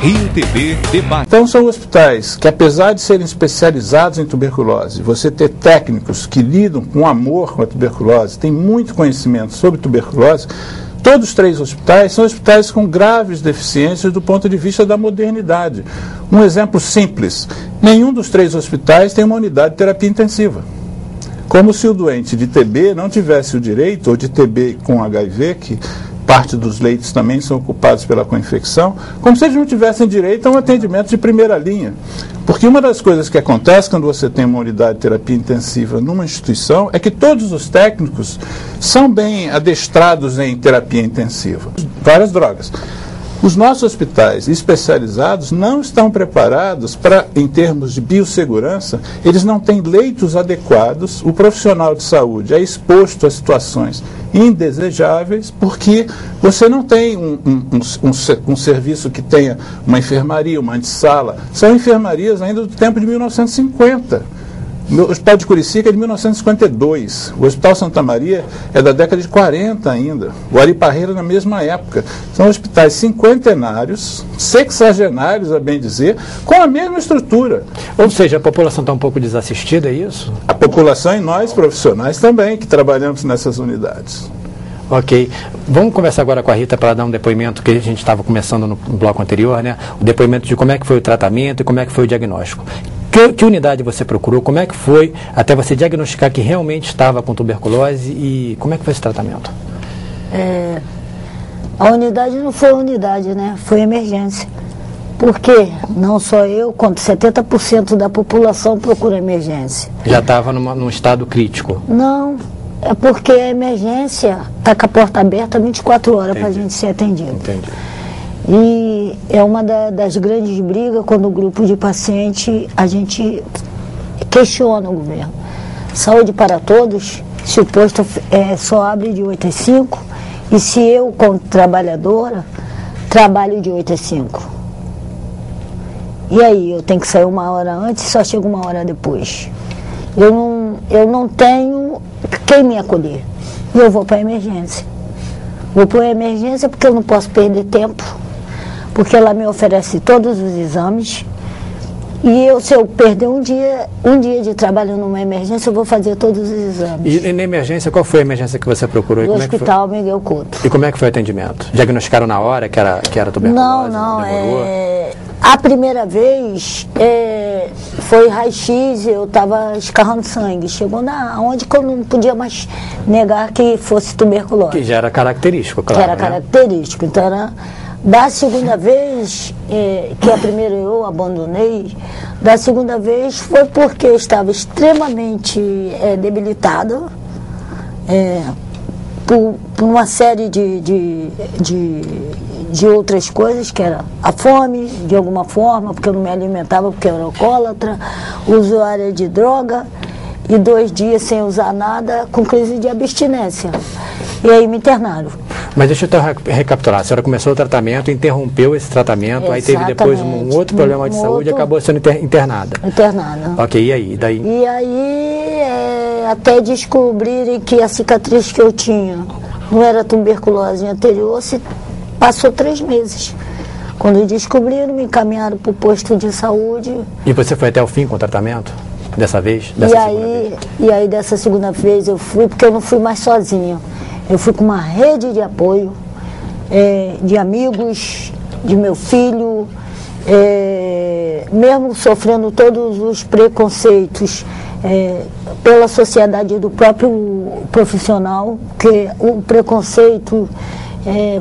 Rio TV Debate. Então são hospitais que, apesar de serem especializados em tuberculose, você ter técnicos que lidam com amor com a tuberculose, tem muito conhecimento sobre tuberculose. Todos os 3 hospitais são hospitais com graves deficiências do ponto de vista da modernidade. Um exemplo simples: nenhum dos 3 hospitais tem uma unidade de terapia intensiva. Como se o doente de TB não tivesse o direito, ou de TB com HIV, que parte dos leitos também são ocupados pela co-infecção, como se eles não tivessem direito a um atendimento de primeira linha. Porque uma das coisas que acontece quando você tem uma unidade de terapia intensiva numa instituição é que todos os técnicos são bem adestrados em terapia intensiva. Várias drogas. Os nossos hospitais especializados não estão preparados para, em termos de biossegurança, eles não têm leitos adequados, o profissional de saúde é exposto a situações indesejáveis, porque você não tem um serviço que tenha uma enfermaria, uma antessala. São enfermarias ainda do tempo de 1950. O Hospital de Curicica é de 1952. O Hospital Santa Maria é da década de 40 ainda. O Ari Parreira na mesma época. São hospitais cinquentenários, sexagenários, a bem dizer, com a mesma estrutura. Ou seja, a população está um pouco desassistida, é isso? A população e nós, profissionais também, que trabalhamos nessas unidades. Ok. Vamos conversar agora com a Rita para dar um depoimento que a gente estava começando no bloco anterior, né? O depoimento de como é que foi o tratamento e como é que foi o diagnóstico. Que unidade você procurou? Como é que foi até você diagnosticar que realmente estava com tuberculose e como é que foi esse tratamento? A unidade não foi unidade, né? Foi emergência. Porque não só eu, quanto 70% da população procura emergência. Já estava num estado crítico? Não, é porque a emergência está com a porta aberta 24 horas para a gente ser atendido. Entendi. E é uma das grandes brigas quando o grupo de paciente, a gente questiona o governo. Saúde para todos, se o posto só abre de 8 às 5, e se eu, como trabalhadora, trabalho de 8 às 5. E aí, eu tenho que sair 1 hora antes e só chego 1 hora depois. Eu não tenho quem me acolher. E eu vou para a emergência. Vou para a emergência porque eu não posso perder tempo, porque ela me oferece todos os exames. E se eu perder um dia de trabalho numa emergência, eu vou fazer todos os exames. E na emergência, qual foi a emergência que você procurou? No Hospital Miguel Couto. E como é que foi o atendimento? Diagnosticaram na hora que era tuberculose? Não. A primeira vez foi raio-x, eu estava escarrando sangue. Chegou onde que eu não podia mais negar que fosse tuberculose. Que já era característico, claro. Que era característico. Então, era... Da segunda vez, que a primeira eu abandonei, da segunda vez foi porque eu estava extremamente debilitada, por uma série de outras coisas, que era a fome, de alguma forma, porque eu não me alimentava, porque eu era alcoólatra, usuária de droga, e 2 dias sem usar nada, com crise de abstinência. E aí me internaram. Mas deixa eu recapitular, a senhora começou o tratamento, interrompeu esse tratamento, exatamente. Aí teve depois um outro problema de saúde e acabou sendo internada. Internada. Ok, e aí? E aí, até descobrirem que a cicatriz que eu tinha não era tuberculose anterior, passou 3 meses. Quando descobriram, me encaminharam para o posto de saúde. E você foi até o fim com o tratamento? Dessa vez? E aí, dessa segunda vez eu fui, porque eu não fui mais sozinha. Eu fui com uma rede de apoio, de amigos, de meu filho, mesmo sofrendo todos os preconceitos pela sociedade do próprio profissional, que o preconceito,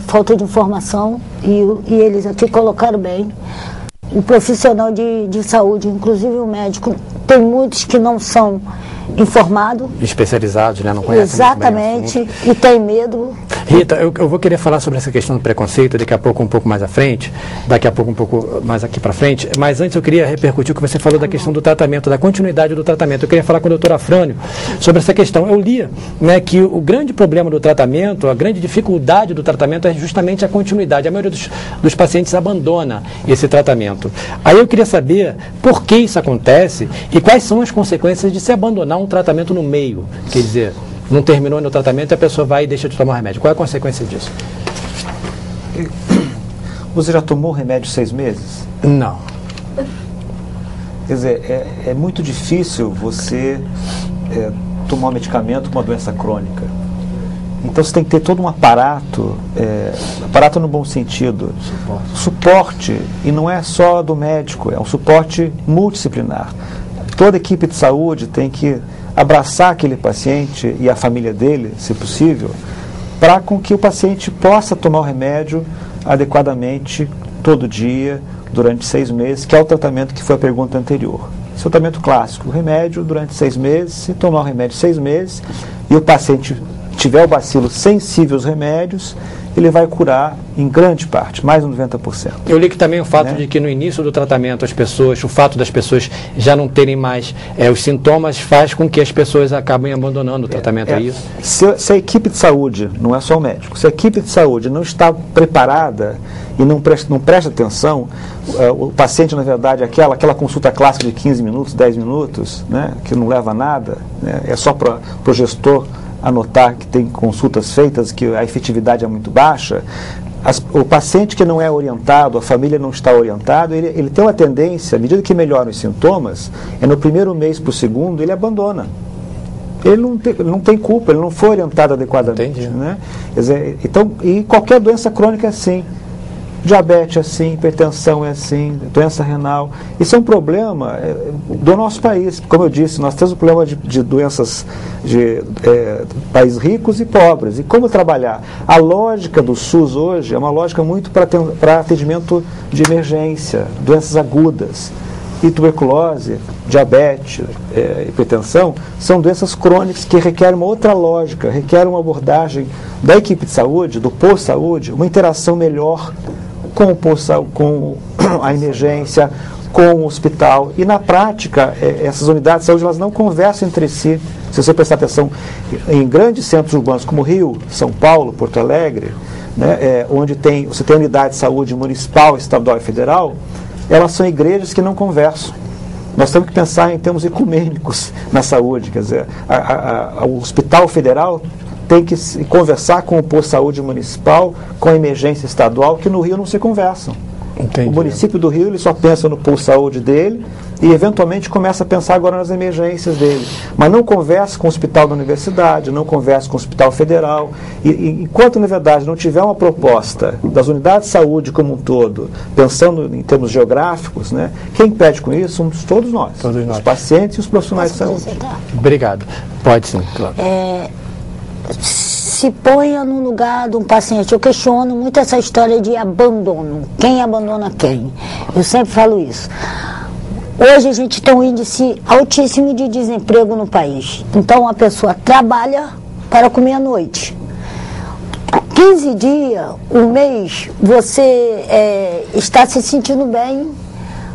falta de informação, e eles aqui colocaram bem. O profissional de saúde, inclusive o médico, tem muitos que não são informados. Especializados, né? Não conhecem. Exatamente, e tem medo. Rita, eu vou querer falar sobre essa questão do preconceito daqui a pouco, um pouco mais à frente, daqui a pouco um pouco mais aqui para frente, mas antes eu queria repercutir o que você falou da questão do tratamento, da continuidade do tratamento. Eu queria falar com o doutor Afrânio sobre essa questão. Eu li, né, que o grande problema do tratamento, a grande dificuldade do tratamento é justamente a continuidade. A maioria dos pacientes abandona esse tratamento. Aí eu queria saber por que isso acontece e quais são as consequências de se abandonar um tratamento no meio. Quer dizer, não terminou no tratamento e a pessoa vai e deixa de tomar remédio. Qual é a consequência disso? Você já tomou remédio 6 meses? Não. Quer dizer, é muito difícil você tomar um medicamento para uma doença crônica. Então você tem que ter todo um aparato, aparato no bom sentido, suporte, e não é só do médico, é um suporte multidisciplinar. Toda equipe de saúde tem que abraçar aquele paciente e a família dele, se possível, para com que o paciente possa tomar o remédio adequadamente todo dia, durante 6 meses, que é o tratamento que foi a pergunta anterior. Esse é o tratamento clássico, o remédio durante 6 meses, se tomar o remédio 6 meses e o paciente tiver o bacilo sensível aos remédios, ele vai curar em grande parte, mais de 90%. Eu li que também o fato de que no início do tratamento o fato das pessoas já não terem mais os sintomas faz com que as pessoas acabem abandonando o tratamento, é isso? Se a equipe de saúde, não é só o médico, se a equipe de saúde não está preparada e não presta atenção, o paciente, na verdade, aquela consulta clássica de 15 minutos, 10 minutos, né, que não leva a nada, né, é só para o gestor anotar que tem consultas feitas, que a efetividade é muito baixa. O paciente que não é orientado, a família não está orientada, ele tem uma tendência, à medida que melhoram os sintomas, no primeiro mês para o segundo, ele abandona. Ele não tem culpa, ele não foi orientado adequadamente. Né? Quer dizer, então, e qualquer doença crônica é assim. Diabetes é assim, hipertensão é assim, doença renal. Isso é um problema do nosso país. Como eu disse, nós temos um problema de doenças de países ricos e pobres. E como trabalhar? A lógica do SUS hoje é uma lógica muito para atendimento de emergência, doenças agudas. E tuberculose, diabetes, hipertensão, são doenças crônicas que requerem uma outra lógica, requerem uma abordagem da equipe de saúde, do posto de saúde, uma interação melhor com a emergência, com o hospital. E na prática, essas unidades de saúde elas não conversam entre si. Se você prestar atenção em grandes centros urbanos como Rio, São Paulo, Porto Alegre, né, onde você tem unidade de saúde municipal, estadual e federal, elas são igrejas que não conversam. Nós temos que pensar em termos ecumênicos na saúde. Quer dizer, o Hospital Federal tem que conversar com o posto de saúde municipal, com a emergência estadual, que no Rio não se conversam. Entendi. O município do Rio ele só pensa no posto de saúde dele e eventualmente começa a pensar agora nas emergências dele. Mas não conversa com o hospital da universidade, não conversa com o hospital federal. E enquanto, na verdade, não tiver uma proposta das unidades de saúde como um todo, pensando em termos geográficos, né, quem pede com isso somos todos nós. Os pacientes e os profissionais de saúde. Obrigado. Pode sim, claro. Se ponha no lugar de um paciente. Eu questiono muito essa história de abandono. Quem abandona quem? Eu sempre falo isso. Hoje a gente tem um índice altíssimo de desemprego no país. Então a pessoa trabalha para comer à noite. 15 dias, um mês, você está se sentindo bem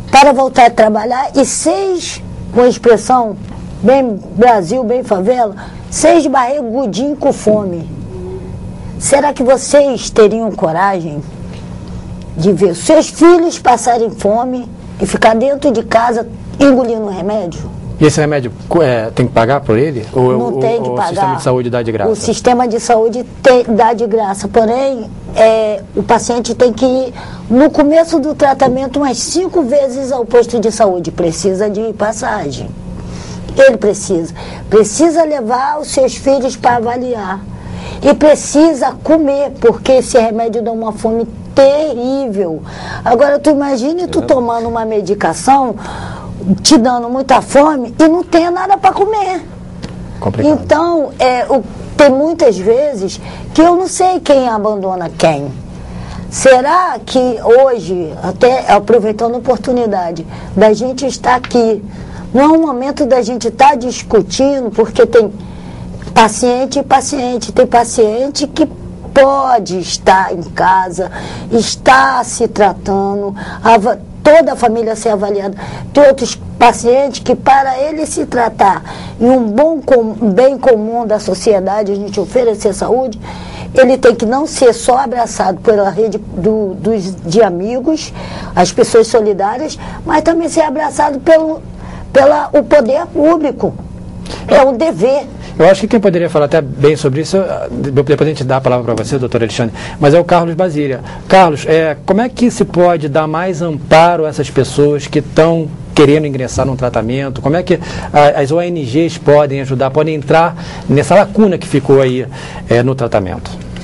para voltar a trabalhar e 6, com a expressão bem Brasil, bem favela, 6 barrigudinhos com fome. Será que vocês teriam coragem de ver seus filhos passarem fome e ficar dentro de casa engolindo remédio? E esse remédio tem que pagar por ele? Não tem que pagar. O sistema de saúde dá de graça? O sistema de saúde dá de graça. Porém, o paciente tem que ir no começo do tratamento umas 5 vezes ao posto de saúde. Precisa de passagem. Ele precisa levar os seus filhos para avaliar e precisa comer, porque esse remédio dá uma fome terrível. Agora tu imagine tu tomando uma medicação te dando muita fome e não tem nada para comer. Complicado. Então tem muitas vezes que eu não sei quem abandona quem. Será que hoje, até aproveitando a oportunidade da gente estar aqui, não é um momento da gente estar discutindo, porque tem paciente e paciente. Tem paciente que pode estar em casa, está se tratando, toda a família ser avaliada. Tem outros pacientes que, para ele se tratar em um bem comum da sociedade, a gente oferecer saúde, ele tem que não ser só abraçado pela rede de amigos, as pessoas solidárias, mas também ser abraçado pelo poder público. É um dever. Eu acho que quem poderia falar até bem sobre isso, depois a gente dá a palavra para você, doutor Alexandre, mas é o Carlos Basília. Carlos, como é que se pode dar mais amparo a essas pessoas que estão querendo ingressar num tratamento? Como é que as ONGs podem ajudar, podem entrar nessa lacuna que ficou aí no tratamento?